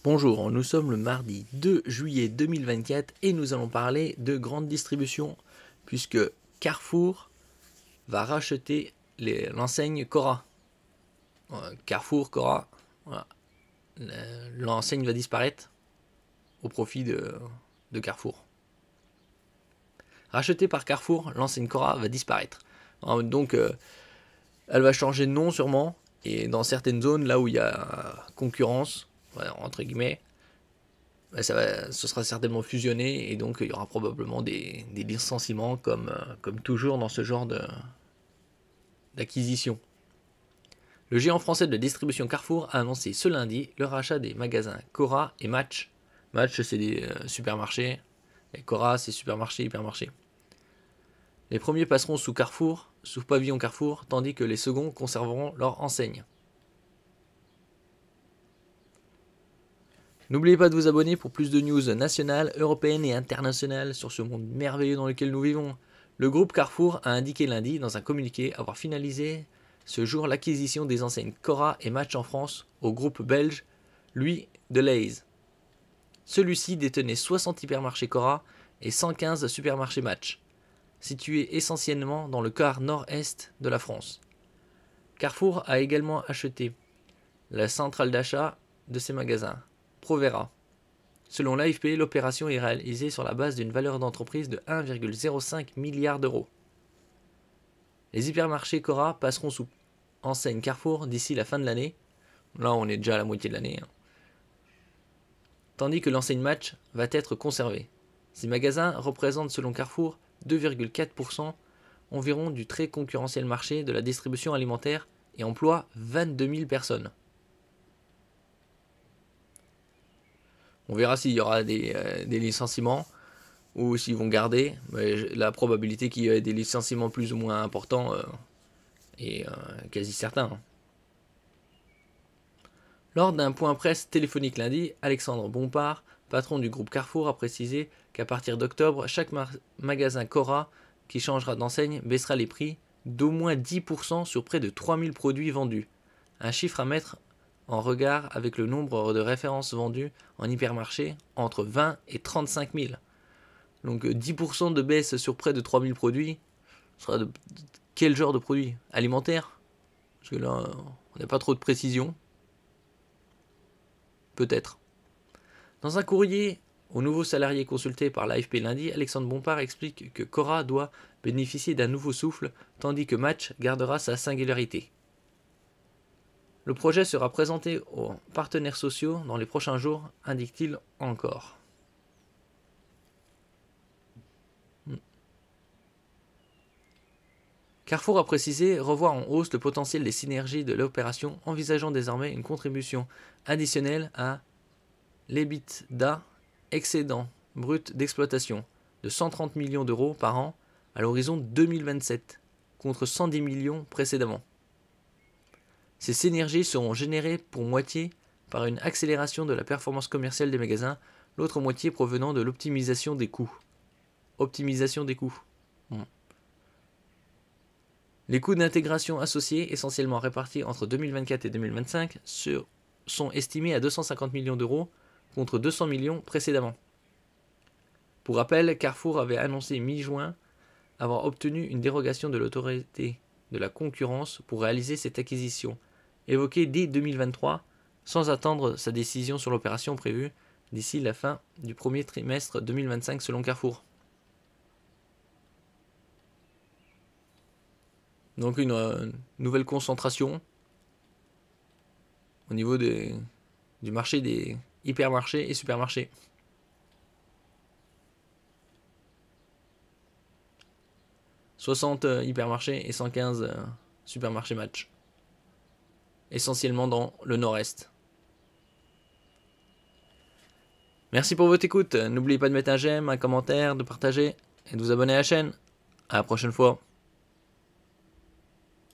Bonjour, nous sommes le mardi 2 juillet 2024 et nous allons parler de grande distribution puisque Carrefour va racheter l'enseigne Cora. Carrefour, Cora, voilà. L'enseigne va disparaître au profit de Carrefour. Rachetée par Carrefour, l'enseigne Cora va disparaître. Donc elle va changer de nom sûrement et dans certaines zones là où il y a concurrence, entre guillemets, ce sera certainement fusionné et donc il y aura probablement des licenciements comme toujours dans ce genre d'acquisition. Le géant français de la distribution Carrefour a annoncé ce lundi le rachat des magasins Cora et Match. Match c'est des supermarchés et Cora c'est supermarché, hypermarché. Les premiers passeront sous pavillon Carrefour, tandis que les seconds conserveront leur enseigne. N'oubliez pas de vous abonner pour plus de news nationales, européennes et internationales sur ce monde merveilleux dans lequel nous vivons. Le groupe Carrefour a indiqué lundi dans un communiqué avoir finalisé ce jour l'acquisition des enseignes Cora et Match en France au groupe belge Louis Delhaize. Celui-ci détenait 60 hypermarchés Cora et 115 supermarchés Match, situés essentiellement dans le quart nord-est de la France. Carrefour a également acheté la centrale d'achat de ses magasins, Provera. Selon l'AFP, l'opération est réalisée sur la base d'une valeur d'entreprise de 1,05 milliard d'euros. Les hypermarchés Cora passeront sous enseigne Carrefour d'ici la fin de l'année. Là, on est déjà à la moitié de l'année. Tandis que l'enseigne Match va être conservée. Ces magasins représentent selon Carrefour 2,4% environ du très concurrentiel marché de la distribution alimentaire et emploient 22 000 personnes. On verra s'il y aura des licenciements ou s'ils vont garder. Mais la probabilité qu'il y ait des licenciements plus ou moins importants est quasi certain. Lors d'un point presse téléphonique lundi, Alexandre Bompard, patron du groupe Carrefour, a précisé qu'à partir d'octobre, chaque magasin Cora qui changera d'enseigne baissera les prix d'au moins 10% sur près de 3000 produits vendus. Un chiffre à mettre en regard avec le nombre de références vendues en hypermarché entre 20 et 35 000. Donc 10% de baisse sur près de 3000 produits, ce sera de quel genre de produits? Alimentaires? Parce que là, on n'a pas trop de précision. Peut-être. Dans un courrier aux nouveaux salariés consultés par l'AFP lundi, Alexandre Bompard explique que Cora doit bénéficier d'un nouveau souffle, tandis que Match gardera sa singularité. Le projet sera présenté aux partenaires sociaux dans les prochains jours, indique-t-il encore. Carrefour a précisé revoir en hausse le potentiel des synergies de l'opération, envisageant désormais une contribution additionnelle à l'EBITDA excédent brut d'exploitation de 130 millions d'euros par an à l'horizon 2027, contre 110 millions précédemment. Ces synergies seront générées pour moitié par une accélération de la performance commerciale des magasins, l'autre moitié provenant de l'optimisation des coûts. Optimisation des coûts. Les coûts d'intégration associés, essentiellement répartis entre 2024 et 2025, sont estimés à 250 millions d'euros contre 200 millions précédemment. Pour rappel, Carrefour avait annoncé mi-juin avoir obtenu une dérogation de l'autorité de la concurrence pour réaliser cette acquisition, évoquée dès 2023, sans attendre sa décision sur l'opération prévue d'ici la fin du premier trimestre 2025 selon Carrefour. Donc une nouvelle concentration au niveau du marché des hypermarchés et supermarchés. « 60 hypermarchés et 115 supermarchés Match. Essentiellement dans le nord-est. Merci pour votre écoute. N'oubliez pas de mettre un j'aime, un commentaire, de partager et de vous abonner à la chaîne. À la prochaine fois.